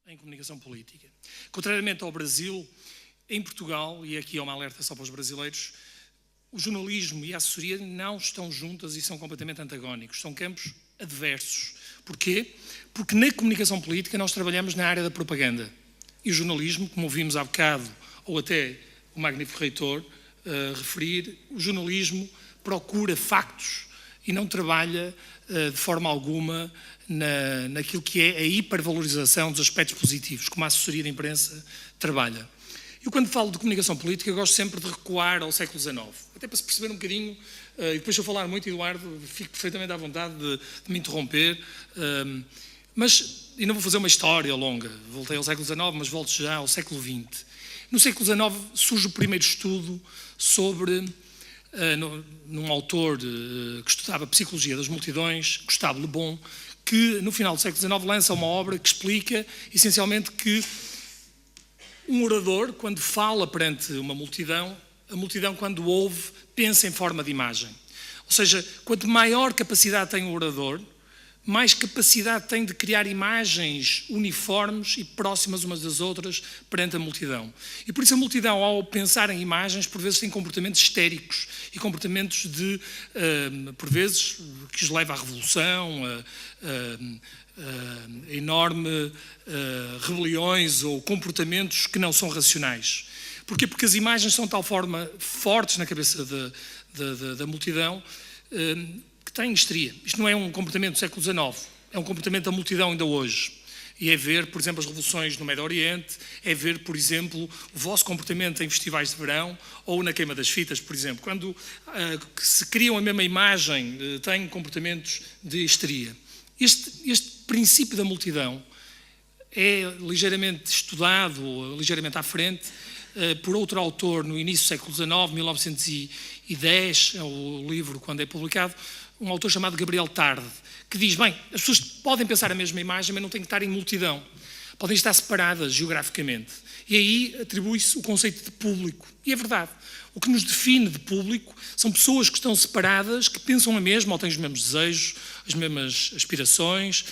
em comunicação política. Contrariamente ao Brasil, em Portugal, e aqui é uma alerta só para os brasileiros, o jornalismo e a assessoria não estão juntas e são completamente antagónicos, são campos adversos. Porquê? Porque na comunicação política nós trabalhamos na área da propaganda. E o jornalismo, como ouvimos há bocado, ou até o magnífico reitor referir, o jornalismo procura factos e não trabalha de forma alguma naquilo que é a hipervalorização dos aspectos positivos, como a assessoria de imprensa trabalha. Eu, quando falo de comunicação política, gosto sempre de recuar ao século XIX, até para se perceber um bocadinho, e depois se eu falar muito, Eduardo, fico perfeitamente à vontade de me interromper, mas, e não vou fazer uma história longa, voltei ao século XIX, mas volto já ao século XX. No século XIX surge o primeiro estudo sobre, num autor que estudava Psicologia das Multidões, Gustave Le Bon, que no final do século XIX lança uma obra que explica, essencialmente, que um orador, quando fala perante uma multidão, a multidão, quando ouve, pensa em forma de imagem. Ou seja, quanto maior capacidade tem o orador, mais capacidade tem de criar imagens uniformes e próximas umas das outras perante a multidão. E por isso a multidão, ao pensar em imagens, por vezes tem comportamentos histéricos e comportamentos de, por vezes, que os leva à revolução, enorme rebeliões ou comportamentos que não são racionais. Porquê? Porque as imagens são de tal forma fortes na cabeça da multidão que têm histeria. Isto não é um comportamento do século XIX, é um comportamento da multidão ainda hoje. E é ver, por exemplo, as revoluções no Médio Oriente, é ver, por exemplo, o vosso comportamento em festivais de verão ou na queima das fitas, por exemplo. Quando se criam a mesma imagem, têm comportamentos de histeria. Este princípio da multidão é ligeiramente estudado, ligeiramente à frente, por outro autor no início do século XIX, 1910, é o livro quando é publicado, um autor chamado Gabriel Tarde, que diz, bem, as pessoas podem pensar a mesma imagem, mas não têm que estar em multidão, podem estar separadas geograficamente. E aí atribui-se o conceito de público. E é verdade. O que nos define de público são pessoas que estão separadas, que pensam a mesma, ou têm os mesmos desejos, as mesmas aspirações,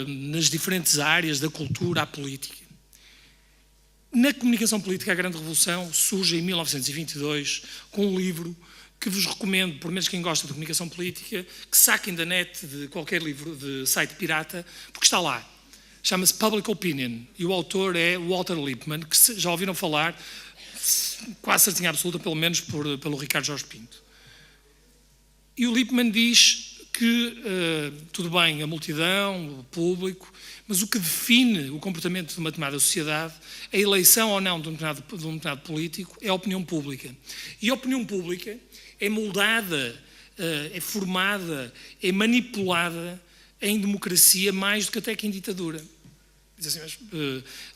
nas diferentes áreas da cultura à política. Na comunicação política, a grande revolução surge em 1922 com um livro que vos recomendo, por menos quem gosta de comunicação política, que saquem da net de qualquer livro de site pirata, porque está lá. Chama-se Public Opinion e o autor é Walter Lippmann, que já ouviram falar, quase certeza absoluta, pelo menos pelo Ricardo Jorge Pinto. E o Lippmann diz que, tudo bem, a multidão, o público, mas o que define o comportamento de uma determinada sociedade, a eleição ou não de um determinado político, é a opinião pública. E a opinião pública é moldada, é formada, é manipulada em democracia mais do que até que em ditadura. Diz assim, mas,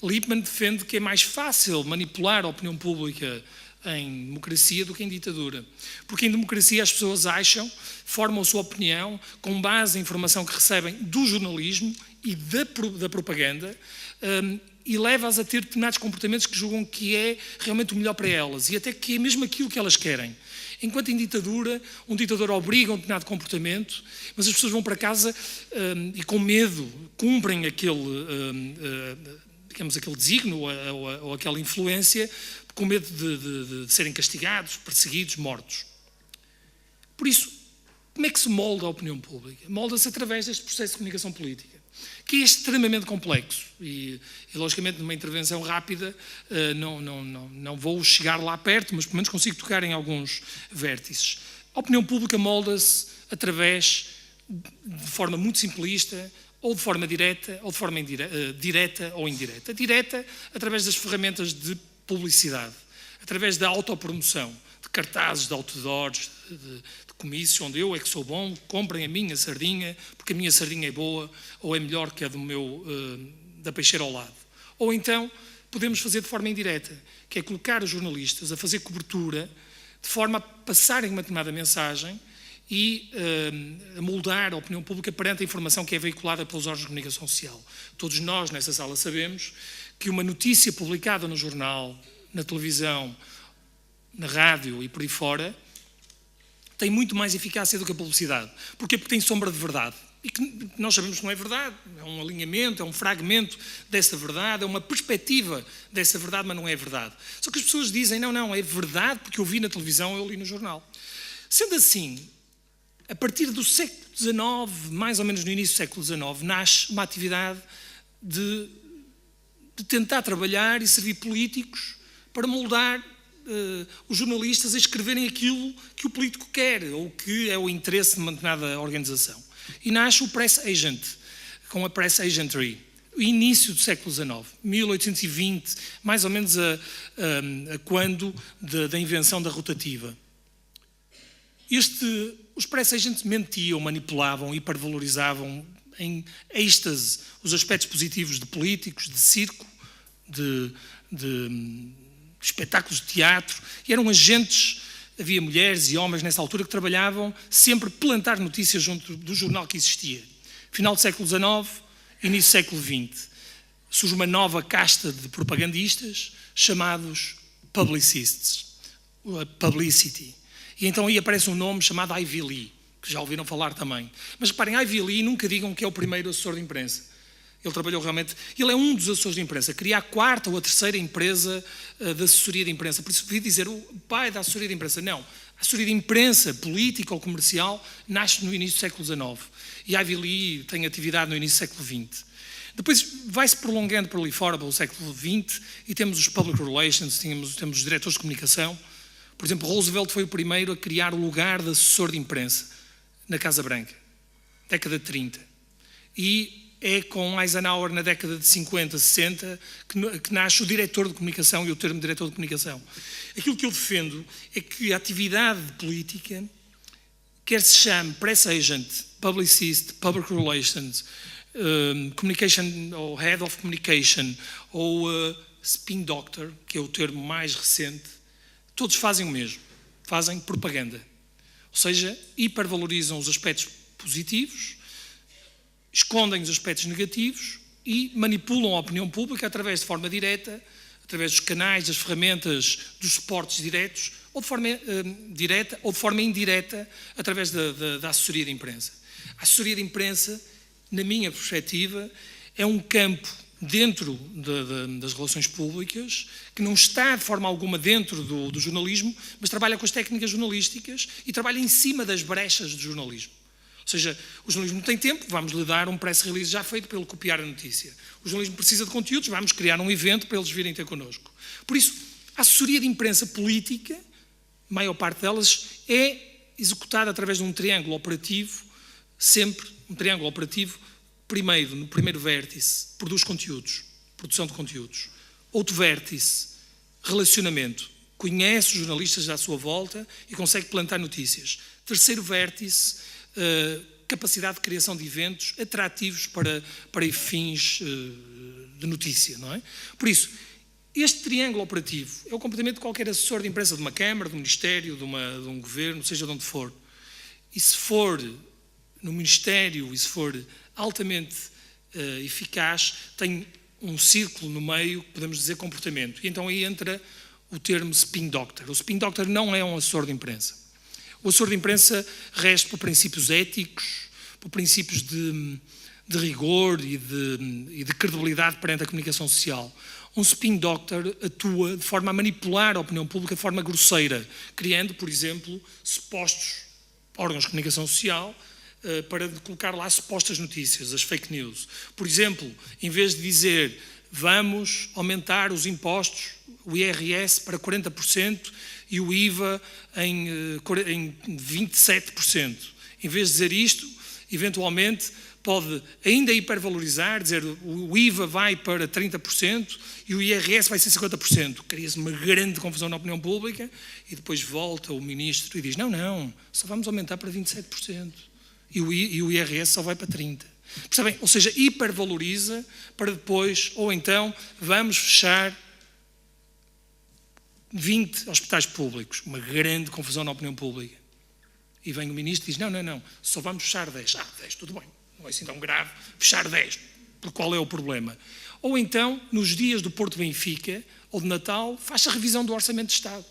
Lippmann defende que é mais fácil manipular a opinião pública em democracia do que em ditadura. Porque em democracia as pessoas acham, formam a sua opinião com base em informação que recebem do jornalismo e da propaganda e leva-as a ter determinados comportamentos que julgam que é realmente o melhor para elas e até que é mesmo aquilo que elas querem. Enquanto em ditadura, um ditador obriga um determinado comportamento, mas as pessoas vão para casa e com medo cumprem aquele desígnio ou aquela influência, com medo de serem castigados, perseguidos, mortos. Por isso, como é que se molda a opinião pública? Molda-se através deste processo de comunicação política, que é extremamente complexo e logicamente, numa intervenção rápida, não vou chegar lá perto, mas pelo menos consigo tocar em alguns vértices. A opinião pública molda-se através, de forma muito simplista, ou de forma direta, ou de forma direta ou indireta. Direta, através das ferramentas de publicidade, através da autopromoção, de cartazes, de outdoors, de comício, onde eu é que sou bom, comprem a minha sardinha, porque a minha sardinha é boa, ou é melhor que a da peixeira ao lado. Ou então, podemos fazer de forma indireta, que é colocar os jornalistas a fazer cobertura, de forma a passarem uma determinada mensagem e a moldar a opinião pública perante a informação que é veiculada pelos órgãos de comunicação social. Todos nós, nessa sala, sabemos que uma notícia publicada no jornal, na televisão, na rádio e por aí fora, tem muito mais eficácia do que a publicidade. Porquê? Porque tem sombra de verdade. e que nós sabemos que não é verdade, é um alinhamento, é um fragmento dessa verdade, é uma perspectiva dessa verdade, mas não é verdade. Só que as pessoas dizem, não, é verdade porque eu vi na televisão, eu li no jornal. Sendo assim, a partir do século XIX, mais ou menos no início do século XIX, nasce uma atividade de tentar trabalhar e servir políticos para moldar os jornalistas a escreverem aquilo que o político quer ou que é o interesse de uma determinada organização. E nasce o Press Agent, com a Press Agentry, o início do século XIX, 1820, mais ou menos a quando da invenção da rotativa. Os Press Agents mentiam, manipulavam, hipervalorizavam em êxtase os aspectos positivos de políticos, de circo, de espetáculos de teatro, e eram agentes. Havia mulheres e homens nessa altura que trabalhavam sempre a plantar notícias junto do jornal que existia. Final do século XIX, início do século XX, surge uma nova casta de propagandistas chamados publicists, publicity. E então aí aparece um nome chamado Ivy Lee, que já ouviram falar também. Mas reparem, Ivy Lee nunca digam que é o primeiro assessor de imprensa. Ele trabalhou realmente, ele é um dos assessores de imprensa, cria a quarta ou a terceira empresa de assessoria de imprensa. Por isso devia dizer o pai da assessoria de imprensa. Não, a assessoria de imprensa política ou comercial nasce no início do século XIX. E Ivy Lee tem atividade no início do século XX. Depois vai-se prolongando por ali fora, pelo século XX, e temos os public relations, temos os diretores de comunicação. Por exemplo, Roosevelt foi o primeiro a criar o lugar de assessor de imprensa na Casa Branca, década de 30. E é com Eisenhower na década de 50, 60, que nasce o diretor de comunicação e o termo diretor de comunicação. Aquilo que eu defendo é que a atividade política, quer se chame press agent, publicist, public relations, communication ou head of communication, ou spin doctor, que é o termo mais recente, todos fazem o mesmo, fazem propaganda. Ou seja, hipervalorizam os aspectos positivos, escondem os aspectos negativos e manipulam a opinião pública através de forma direta, através dos canais, das ferramentas, dos suportes diretos, ou de forma direta ou de forma indireta, através da assessoria de imprensa. A assessoria de imprensa, na minha perspectiva, é um campo dentro das relações públicas, que não está de forma alguma dentro do jornalismo, mas trabalha com as técnicas jornalísticas e trabalha em cima das brechas do jornalismo. Ou seja, o jornalismo não tem tempo, vamos-lhe dar um press release já feito para ele copiar a notícia. O jornalismo precisa de conteúdos, vamos criar um evento para eles virem ter connosco. Por isso, a assessoria de imprensa política, a maior parte delas, é executada através de um triângulo operativo, sempre um triângulo operativo. Primeiro, no primeiro vértice, produz conteúdos, produção de conteúdos. Outro vértice, relacionamento, conhece os jornalistas à sua volta e consegue plantar notícias. Terceiro vértice, capacidade de criação de eventos atrativos para fins de notícia, não é? Por isso, este triângulo operativo é o comportamento de qualquer assessor de imprensa de uma Câmara, de um Ministério, de um Governo, seja de onde for. E se for no Ministério, e se for altamente eficaz, tem um círculo no meio, podemos dizer comportamento. E então aí entra o termo spin doctor. O spin doctor não é um assessor de imprensa. O assessor de imprensa rege por princípios éticos, por princípios de rigor e de credibilidade perante a comunicação social. Um spin doctor atua de forma a manipular a opinião pública de forma grosseira, criando, por exemplo, supostos órgãos de comunicação social para colocar lá supostas notícias, as fake news. Por exemplo, em vez de dizer vamos aumentar os impostos, o IRS para 40%, e o IVA em 27%. Em vez de dizer isto, eventualmente pode ainda hipervalorizar, dizer o IVA vai para 30% e o IRS vai ser 50%. Cria-se uma grande confusão na opinião pública e depois volta o ministro e diz não, só vamos aumentar para 27%. E o IRS só vai para 30%. Percebem? Ou seja, hipervaloriza para depois, ou então, vamos fechar 20 hospitais públicos, uma grande confusão na opinião pública. E vem o ministro e diz, não, só vamos fechar 10. 10, tudo bem, não é assim tão grave, fechar 10, por qual é o problema? Ou então, nos dias do Porto Benfica, ou de Natal, faz a revisão do Orçamento de Estado,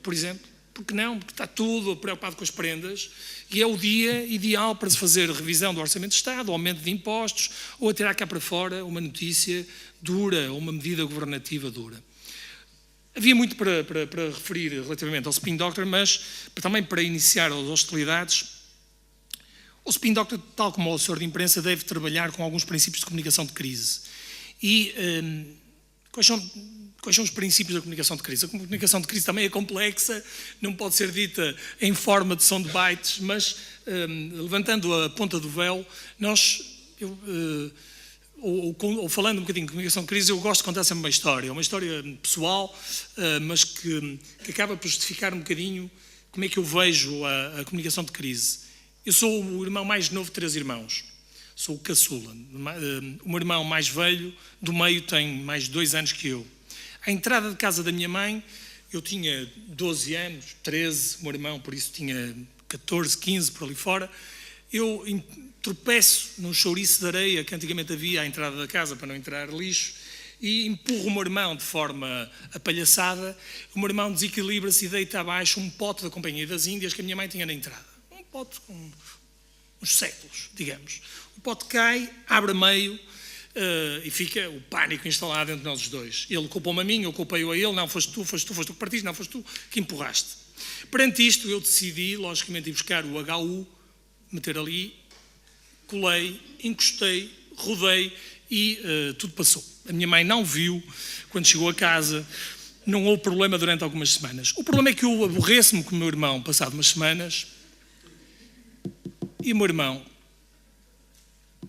por exemplo. Porque não? Porque está tudo preocupado com as prendas e é o dia ideal para se fazer revisão do Orçamento de Estado, aumento de impostos ou a tirar cá para fora uma notícia dura ou uma medida governativa dura. Havia muito para referir relativamente ao Spin Doctor, mas também para iniciar as hostilidades, o Spin Doctor, tal como o assessor de imprensa, deve trabalhar com alguns princípios de comunicação de crise. E quais são os princípios da comunicação de crise? A comunicação de crise também é complexa, não pode ser dita em forma de soundbites, mas levantando a ponta do véu, ou falando um bocadinho de comunicação de crise, eu gosto de contar sempre uma história pessoal, mas que acaba por justificar um bocadinho como é que eu vejo a comunicação de crise. Eu sou o irmão mais novo de 3 irmãos. Sou o caçula. O meu irmão mais velho, do meio, tem mais de 2 anos que eu. À entrada de casa da minha mãe, eu tinha 12 anos, 13, o meu irmão, por isso, tinha 14, 15, por ali fora. Eu tropeço num chouriço de areia que antigamente havia à entrada da casa para não entrar lixo e empurro o meu irmão de forma apalhaçada. O meu irmão desequilibra-se e deita abaixo um pote da Companhia das Índias que a minha mãe tinha na entrada. Um pote com uns séculos, digamos. O pote cai, abre a meio e fica o pânico instalado entre nós os dois. Ele culpou-me a mim, eu culpei-o a ele. Não, foste tu que partiste, não, foste tu que empurraste. Perante isto, eu decidi, logicamente, ir buscar o HU, meter ali, colei, encostei, rodei e tudo passou. A minha mãe não viu quando chegou a casa, não houve problema durante algumas semanas. O problema é que eu aborreço-me com o meu irmão passado umas semanas e o meu irmão,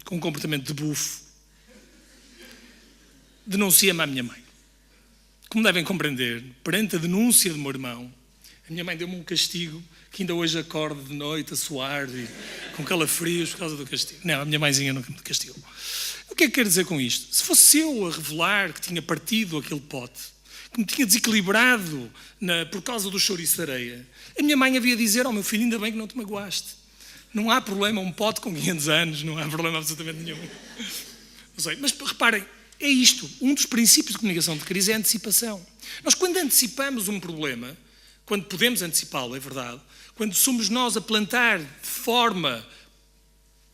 com um comportamento de bufo, denuncia-me à minha mãe. Como devem compreender, perante a denúncia do meu irmão, a minha mãe deu-me um castigo que ainda hoje acordo de noite a suar e com calafrios por causa do castigo. Não, a minha mãezinha nunca me castigou. O que é que quero dizer com isto? Se fosse eu a revelar que tinha partido aquele pote, que me tinha desequilibrado por causa do chouriço de areia, a minha mãe havia de dizer: meu filho, ainda bem que não te magoaste. Não há problema, um pote com 500 anos, não há problema absolutamente nenhum. Não sei, mas reparem, é isto. Um dos princípios de comunicação de crise é a antecipação. Nós, quando antecipamos um problema, quando podemos antecipá-lo, é verdade, quando somos nós a plantar de forma,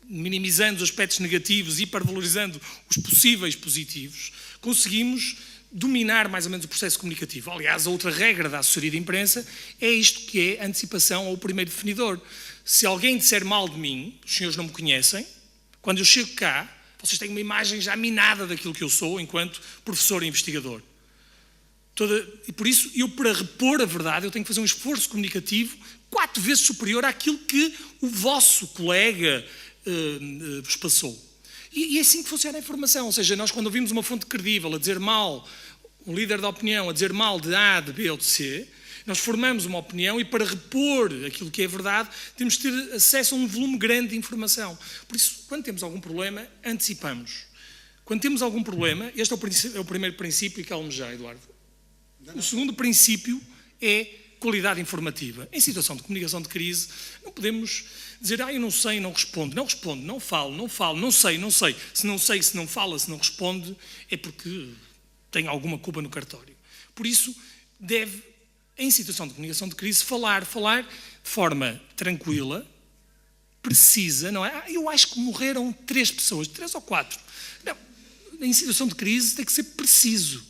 minimizando os aspectos negativos e hipervalorizando os possíveis positivos, conseguimos dominar mais ou menos o processo comunicativo. Aliás, a outra regra da assessoria de imprensa é isto, que é a antecipação ou o primeiro definidor. Se alguém disser mal de mim, os senhores não me conhecem, quando eu chego cá, vocês têm uma imagem já minada daquilo que eu sou enquanto professor e investigador. E por isso, eu para repor a verdade, eu tenho que fazer um esforço comunicativo 4 vezes superior àquilo que o vosso colega vos passou. E é assim que funciona a informação, ou seja, nós quando ouvimos uma fonte credível a dizer mal, um líder da opinião a dizer mal de A, de B ou de C, nós formamos uma opinião e para repor aquilo que é verdade temos de ter acesso a um volume grande de informação. Por isso, quando temos algum problema, antecipamos. Quando temos algum problema, este é o primeiro princípio que almejei, Eduardo. O segundo princípio é qualidade informativa. Em situação de comunicação de crise, não podemos dizer: eu não sei, não respondo. Não respondo, não falo, não sei. Se não sei, se não fala, se não responde, é porque tem alguma culpa no cartório. Por isso, deve, em situação de comunicação de crise, falar de forma tranquila, precisa, não é? Eu acho que morreram 3 pessoas, 3 ou 4. Não, em situação de crise tem que ser preciso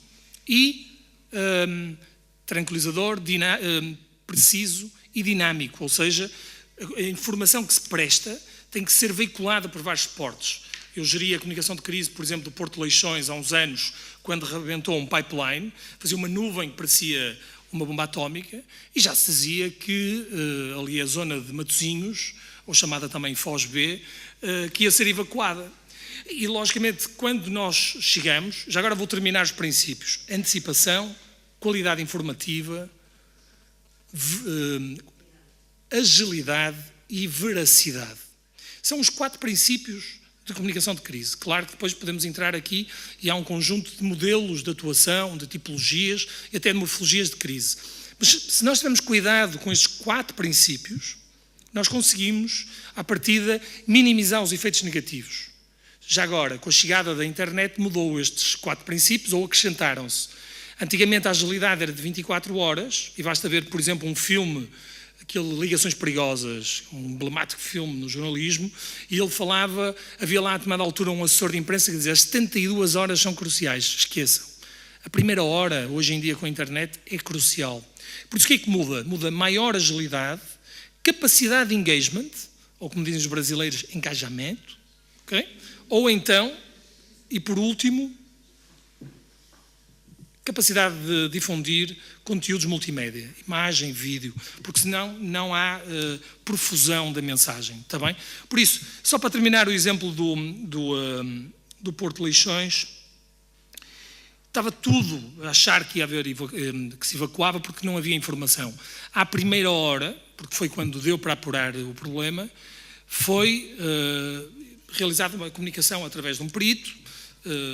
e tranquilizador, preciso e dinâmico, ou seja, a informação que se presta tem que ser veiculada por vários suportes. Eu geri a comunicação de crise, por exemplo, do Porto de Leixões há uns anos, quando rebentou um pipeline, fazia uma nuvem que parecia uma bomba atómica, e já se dizia que ali a zona de Matosinhos, ou chamada também Foz B, que ia ser evacuada. E, logicamente, quando nós chegamos, já agora vou terminar os princípios: antecipação, qualidade informativa, agilidade e veracidade. São os 4 princípios de comunicação de crise. Claro que depois podemos entrar aqui e há um conjunto de modelos de atuação, de tipologias e até de morfologias de crise. Mas se nós tivermos cuidado com estes 4 princípios, nós conseguimos, à partida, minimizar os efeitos negativos. Já agora, com a chegada da internet, mudou estes 4 princípios ou acrescentaram-se. Antigamente a agilidade era de 24 horas, e basta ver, por exemplo, um filme, aquele Ligações Perigosas, um emblemático filme no jornalismo, e ele falava, havia lá a determinada altura um assessor de imprensa que dizia as 72 horas são cruciais, esqueçam. A primeira hora, hoje em dia com a internet, é crucial. Por isso o que é que muda? Muda maior agilidade, capacidade de engagement, ou como dizem os brasileiros, engajamento, okay? Ou então, e por último, capacidade de difundir conteúdos multimédia, imagem, vídeo, porque senão não há profusão da mensagem, está bem? Por isso, só para terminar o exemplo do Porto Leixões, estava tudo a achar que ia haver, que se evacuava porque não havia informação. À primeira hora, porque foi quando deu para apurar o problema, foi realizada uma comunicação através de um perito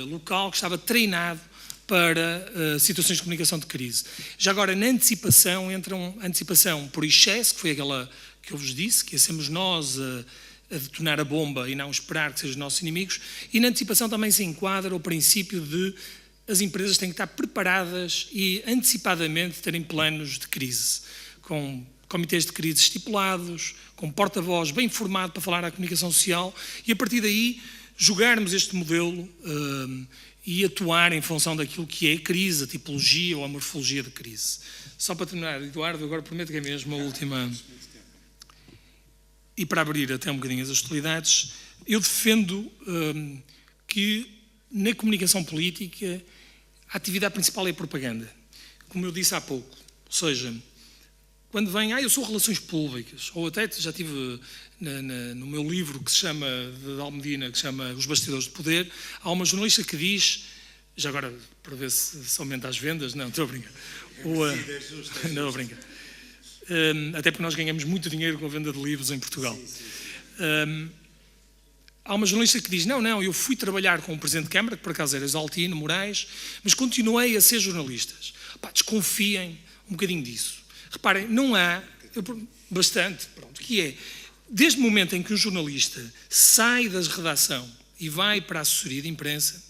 local que estava treinado para situações de comunicação de crise. Já agora, na antecipação, entram antecipação por excesso, que foi aquela que eu vos disse, que somos nós a detonar a bomba e não esperar que sejam os nossos inimigos, e na antecipação também se enquadra o princípio de as empresas têm que estar preparadas e antecipadamente terem planos de crise, com comitês de crise estipulados, com porta-voz bem formado para falar à comunicação social, e a partir daí jogarmos este modelo e atuar em função daquilo que é a crise, a tipologia ou a morfologia de crise. Só para terminar, Eduardo, agora prometo que é mesmo a última. E para abrir até um bocadinho as hostilidades, eu defendo que na comunicação política a atividade principal é a propaganda. Como eu disse há pouco. Ou seja, quando vem, eu sou relações públicas, ou até já tive no meu livro que se chama, de Almedina, que se chama Os Bastidores do Poder, há uma jornalista que diz, já agora para ver se aumenta as vendas, não, estou a brincar. Não, estou a brincar. Até porque nós ganhamos muito dinheiro com a venda de livros em Portugal. Há uma jornalista que diz, não, eu fui trabalhar com o Presidente de Câmara, que por acaso era Exaltino Moraes, mas continuei a ser jornalista. Desconfiem um bocadinho disso. Reparem, não há, bastante, pronto, que é, desde o momento em que um jornalista sai da redação e vai para a assessoria de imprensa,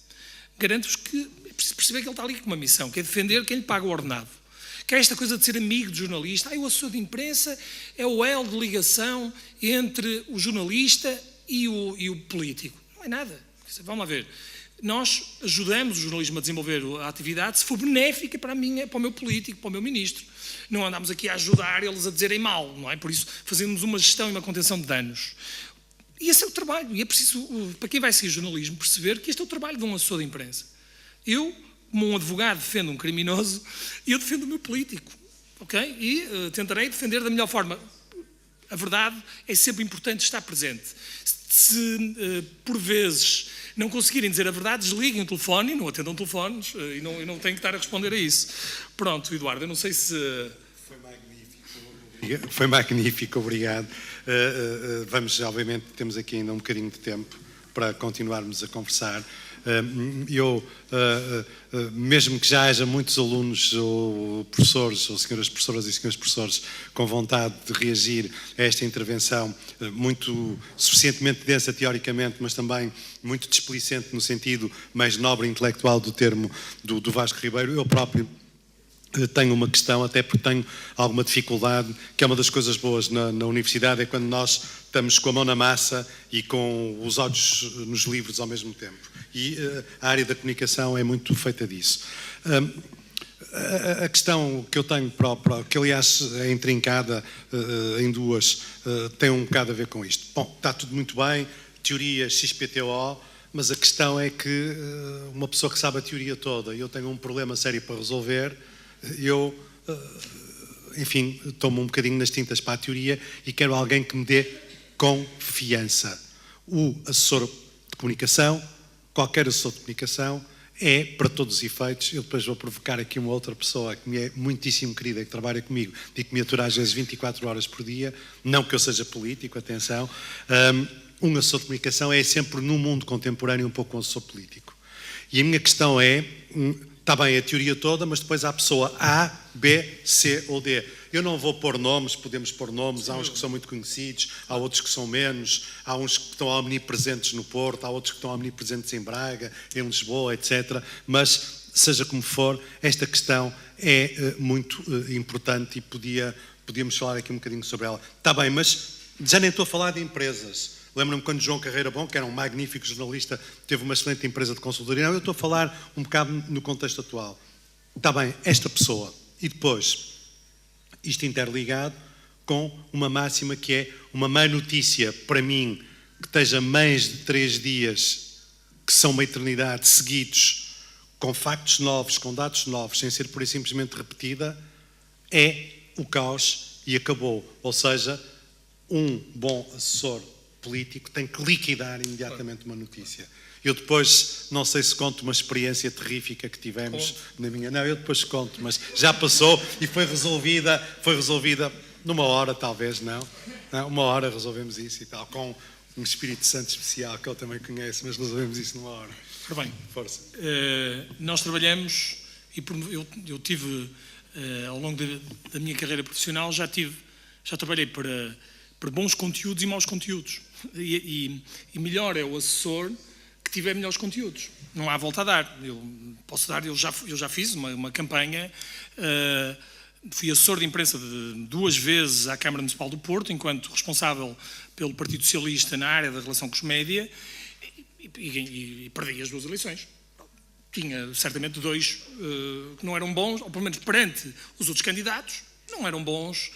garanto-vos que é preciso perceber que ele está ali com uma missão, que é defender quem lhe paga o ordenado. Que é esta coisa de ser amigo do jornalista, o assessor de imprensa é o elo de ligação entre o jornalista e o político. Não é nada. Vamos lá ver. Nós ajudamos o jornalismo a desenvolver a atividade se for benéfica para o meu político, para o meu ministro. Não andamos aqui a ajudar eles a dizerem mal, não é? Por isso fazemos uma gestão e uma contenção de danos. E esse é o trabalho. E é preciso, para quem vai seguir jornalismo, perceber que este é o trabalho de um assessor de imprensa. Eu, como um advogado, defendo um criminoso e eu defendo o meu político. Ok? E tentarei defender da melhor forma. A verdade é sempre importante estar presente. Se por vezes não conseguirem dizer a verdade, desliguem o telefone e não atendam telefones e não tenho que estar a responder a isso. Pronto, Eduardo, eu não sei se... Foi magnífico, obrigado. Vamos, obviamente, temos aqui ainda um bocadinho de tempo para continuarmos a conversar. Mesmo que já haja muitos alunos ou professores, ou senhoras professoras e senhores professores com vontade de reagir a esta intervenção muito suficientemente densa teoricamente, mas também muito displicente no sentido mais nobre intelectual do termo do Vasco Ribeiro, eu próprio tenho uma questão, até porque tenho alguma dificuldade, que é uma das coisas boas na universidade, é quando nós estamos com a mão na massa e com os olhos nos livros ao mesmo tempo. E a área da comunicação é muito feita disso. A questão que eu tenho própria, que aliás é intrincada em duas, tem um bocado a ver com isto. Bom, está tudo muito bem, teoria XPTO, mas a questão é que uma pessoa que sabe a teoria toda e eu tenho um problema sério para resolver, eu, enfim, tomo um bocadinho nas tintas para a teoria e quero alguém que me dê confiança. O assessor de comunicação, qualquer assessor de comunicação, é, para todos os efeitos, eu depois vou provocar aqui uma outra pessoa que me é muitíssimo querida, que trabalha comigo e que me atura às vezes 24 horas por dia, não que eu seja político, atenção, um assessor de comunicação é sempre no mundo contemporâneo um pouco um assessor político. E a minha questão é... Está bem a teoria toda, mas depois há a pessoa A, B, C ou D. Eu não vou pôr nomes, podemos pôr nomes, há uns que são muito conhecidos, há outros que são menos, há uns que estão omnipresentes no Porto, há outros que estão omnipresentes em Braga, em Lisboa, etc. Mas seja como for, esta questão é muito importante e podíamos falar aqui um bocadinho sobre ela. Está bem, mas já nem estou a falar de empresas. Lembro-me quando João Carreira Bom, que era um magnífico jornalista, teve uma excelente empresa de consultoria. Não, eu estou a falar um bocado no contexto atual. Está bem, esta pessoa. E depois, isto interligado com uma máxima que é uma má notícia para mim, que esteja mais de 3 dias, que são uma eternidade, seguidos, com factos novos, com dados novos, sem ser pura e simplesmente repetida, é o caos e acabou. Ou seja, um bom assessor político tem que liquidar imediatamente uma notícia. Eu depois, não sei se conto uma experiência terrífica que tivemos na minha... Não, eu depois conto, mas já passou e foi resolvida numa hora, talvez, não? 1 hora resolvemos isso e tal, com um Espírito Santo especial que ele também conhece, mas resolvemos isso numa hora. Ora bem, Força. Nós trabalhamos, e eu tive, ao longo da minha carreira profissional, já trabalhei para bons conteúdos e maus conteúdos. E melhor é o assessor que tiver melhores conteúdos. Não há volta a dar. Eu já fiz uma campanha, fui assessor de imprensa 2 vezes à Câmara Municipal do Porto, enquanto responsável pelo Partido Socialista na área da relação com os média, e perdi as 2 eleições. Tinha certamente 2 que não eram bons, ou pelo menos perante os outros candidatos, não eram bons,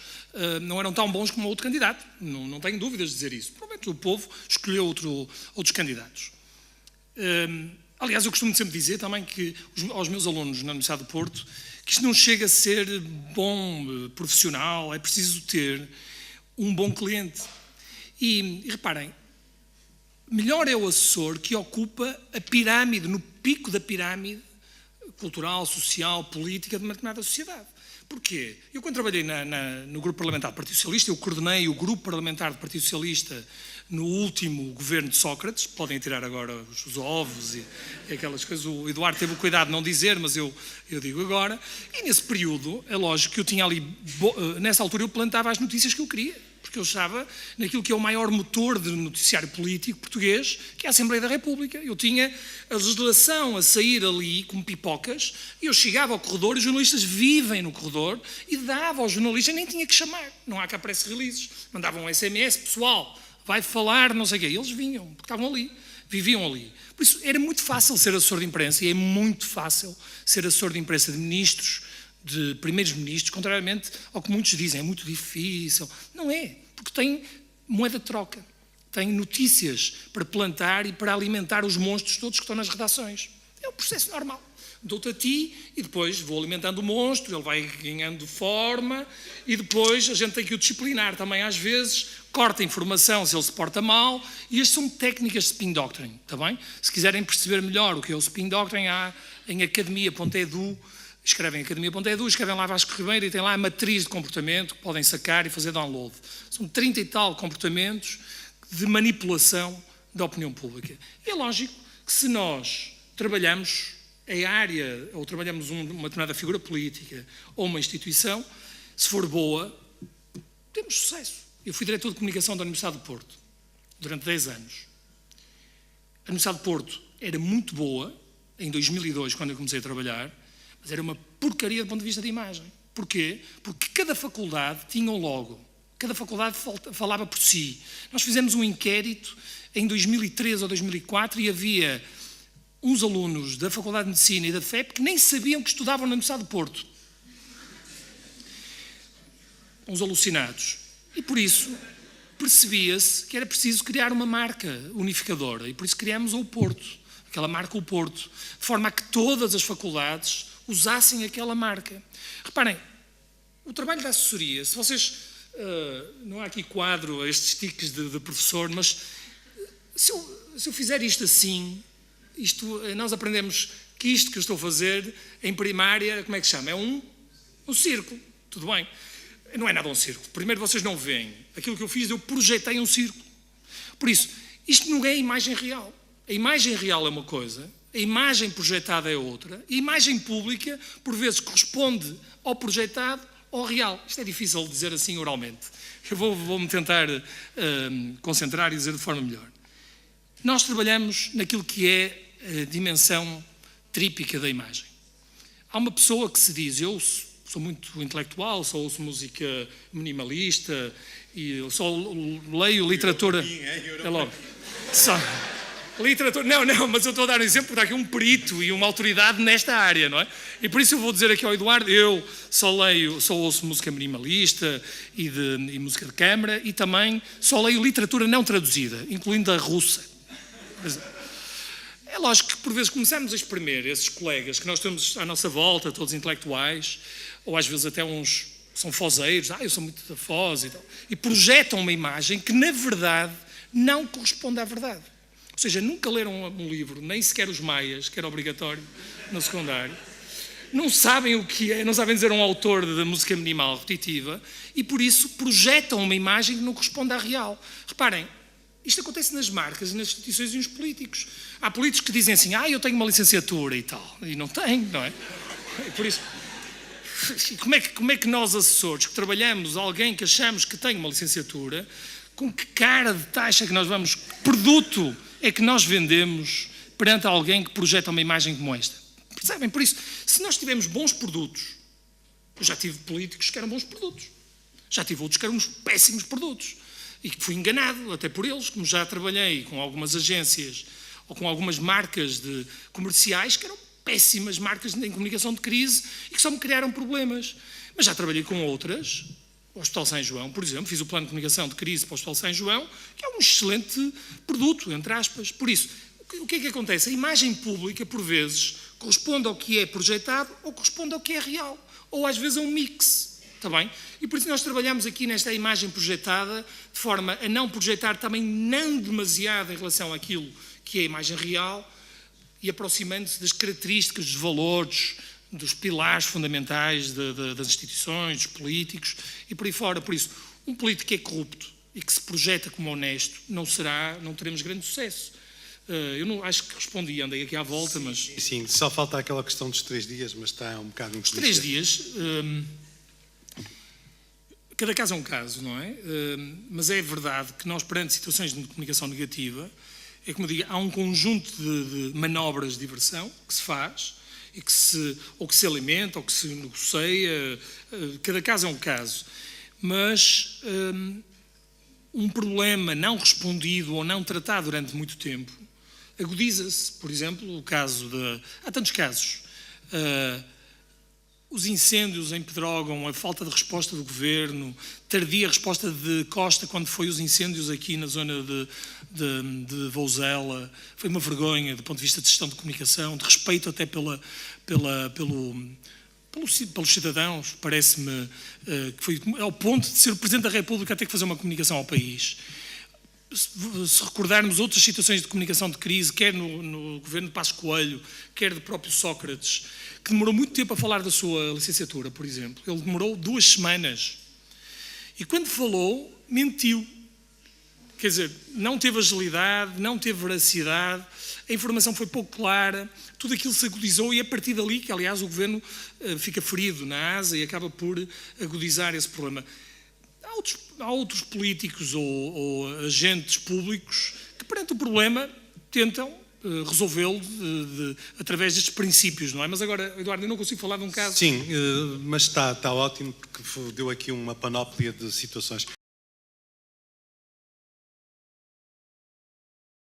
não eram tão bons como o outro candidato. Não tenho dúvidas de dizer isso. Provavelmente o povo escolheu outros candidatos. Aliás, eu costumo sempre dizer também que aos meus alunos na Universidade do Porto que isto não chega a ser bom profissional, é preciso ter um bom cliente. E reparem, melhor é o assessor que ocupa a pirâmide, no pico da pirâmide cultural, social, política de uma determinada sociedade. Porquê? Eu quando trabalhei no Grupo Parlamentar do Partido Socialista, eu coordenei o Grupo Parlamentar do Partido Socialista no último governo de Sócrates, podem tirar agora os ovos e aquelas coisas, o Eduardo teve o cuidado de não dizer, mas eu digo agora, e nesse período, é lógico que eu tinha ali, nessa altura eu plantava as notícias que eu queria, porque eu estava naquilo que é o maior motor de noticiário político português, que é a Assembleia da República. Eu tinha a legislação a sair ali como pipocas, e eu chegava ao corredor, e os jornalistas vivem no corredor, e dava aos jornalistas, nem tinha que chamar, não há cá press releases, mandavam um SMS, pessoal, vai falar, não sei o quê, e eles vinham, porque estavam ali, viviam ali. Por isso, era muito fácil ser assessor de imprensa, e é muito fácil ser assessor de imprensa de ministros, de primeiros ministros, contrariamente ao que muitos dizem, é muito difícil. Não é, porque tem moeda de troca, tem notícias para plantar e para alimentar os monstros todos que estão nas redações. É um processo normal. Dou-te a ti e depois vou alimentando o monstro, ele vai ganhando forma e depois a gente tem que o disciplinar também às vezes, corta a informação se ele se porta mal, e estas são técnicas de spin doctrine, está bem? Se quiserem perceber melhor o que é o spin doctrine, há em academia.edu, escrevem academia.edu, escrevem lá Vasco Ribeiro e tem lá a matriz de comportamento que podem sacar e fazer download. São 30 e tal comportamentos de manipulação da opinião pública. E é lógico que se nós trabalhamos a área, ou trabalhamos uma determinada figura política ou uma instituição, se for boa, temos sucesso. Eu fui diretor de comunicação da Universidade do Porto durante 10 anos. A Universidade do Porto era muito boa em 2002, quando eu comecei a trabalhar, mas era uma porcaria do ponto de vista de imagem. Porquê? Porque cada faculdade tinha um logo. Cada faculdade falava por si. Nós fizemos um inquérito em 2003 ou 2004 e havia uns alunos da Faculdade de Medicina e da FEP que nem sabiam que estudavam na Universidade do Porto. Uns alucinados. E por isso percebia-se que era preciso criar uma marca unificadora. E por isso criámos o Porto, aquela marca o Porto, de forma a que todas as faculdades usassem aquela marca. Reparem, o trabalho da assessoria, se vocês... não há aqui quadro, estes tiques de professor, mas se eu fizer isto assim... nós aprendemos que isto que eu estou a fazer em primária, como é que se chama? É um círculo, tudo bem. Não é nada um círculo. Primeiro vocês não veem. Aquilo que eu fiz, eu projetei um círculo. Por isso, isto não é imagem real. A imagem real é uma coisa, a imagem projetada é outra, e a imagem pública, por vezes, corresponde ao projetado ou ao real. Isto é difícil de dizer assim oralmente. Eu vou-me tentar concentrar e dizer de forma melhor. Nós trabalhamos naquilo que é a dimensão trípica da imagem. há uma pessoa que se diz, eu sou muito intelectual, só ouço música minimalista e eu só leio literatura... É logo. Só... Literatura, não, mas eu estou a dar um exemplo porque está aqui um perito e uma autoridade nesta área, não é? E por isso eu vou dizer aqui ao Eduardo, eu só ouço música minimalista e música de câmara e também só leio literatura não traduzida, incluindo a russa. É lógico que por vezes começamos a espremer esses colegas que nós temos à nossa volta, todos intelectuais, ou às vezes até uns que são fozeiros, eu sou muito da Foz e tal, e projetam uma imagem que na verdade não corresponde à verdade. Ou seja, nunca leram um livro, nem sequer os Maias, que era obrigatório no secundário. Não sabem o que é, não sabem dizer um autor de música minimal repetitiva e, por isso, projetam uma imagem que não corresponde à real. Reparem, isto acontece nas marcas, nas instituições e nos políticos. Há políticos que dizem assim, eu tenho uma licenciatura e tal, e não têm, não é? E por isso, como é que nós, assessores, que trabalhamos, alguém que achamos que tem uma licenciatura, com que cara de taxa que nós vamos, que produto é que nós vendemos perante alguém que projeta uma imagem como esta? Percebem? Por isso, se nós tivermos bons produtos, eu já tive políticos que eram bons produtos, já tive outros que eram uns péssimos produtos, e que fui enganado até por eles, como já trabalhei com algumas agências ou com algumas marcas comerciais que eram péssimas marcas em comunicação de crise e que só me criaram problemas. Mas já trabalhei com outras, o Hospital São João, por exemplo, fiz o plano de comunicação de crise para o Hospital São João, que é um excelente produto, entre aspas. Por isso, o que é que acontece? A imagem pública, por vezes, corresponde ao que é projetado ou corresponde ao que é real. Ou às vezes é um mix, está bem? E por isso nós trabalhamos aqui nesta imagem projetada, de forma a não projetar também não demasiado em relação àquilo que é a imagem real e aproximando-se das características, dos valores, dos pilares fundamentais das instituições, dos políticos e por aí fora. Por isso, um político que é corrupto e que se projeta como honesto não teremos grande sucesso. Eu não acho que respondi, andei aqui à volta, mas... Sim, só falta aquela questão dos 3 dias, mas está um bocado... Os 3 dias, cada caso é um caso, não é? Mas é verdade que nós, perante situações de comunicação negativa, é como eu digo, há um conjunto de manobras de diversão que se faz, e que se alimenta, ou que se negocia, cada caso é um caso. Mas um problema não respondido ou não tratado durante muito tempo agudiza-se. Por exemplo, o caso há tantos casos. Os incêndios em Pedrógão, a falta de resposta do governo, tardia resposta de Costa quando foi os incêndios aqui na zona de Vouzela, foi uma vergonha do ponto de vista de gestão de comunicação, de respeito até pelos cidadãos, parece-me que foi ao ponto de ser o Presidente da República a ter que fazer uma comunicação ao país. Se recordarmos outras situações de comunicação de crise, quer no governo de Passos Coelho, quer do próprio Sócrates, que demorou muito tempo a falar da sua licenciatura, por exemplo. Ele demorou 2 semanas. E quando falou, mentiu. Quer dizer, não teve agilidade, não teve veracidade, a informação foi pouco clara, tudo aquilo se agudizou e a partir dali, que aliás o governo fica ferido na asa e acaba por agudizar esse problema. Há outros políticos ou agentes públicos que perante o problema tentam resolvê-lo através destes princípios, não é? Mas agora, Eduardo, eu não consigo falar de um caso... Sim, mas está ótimo porque deu aqui uma panóplia de situações.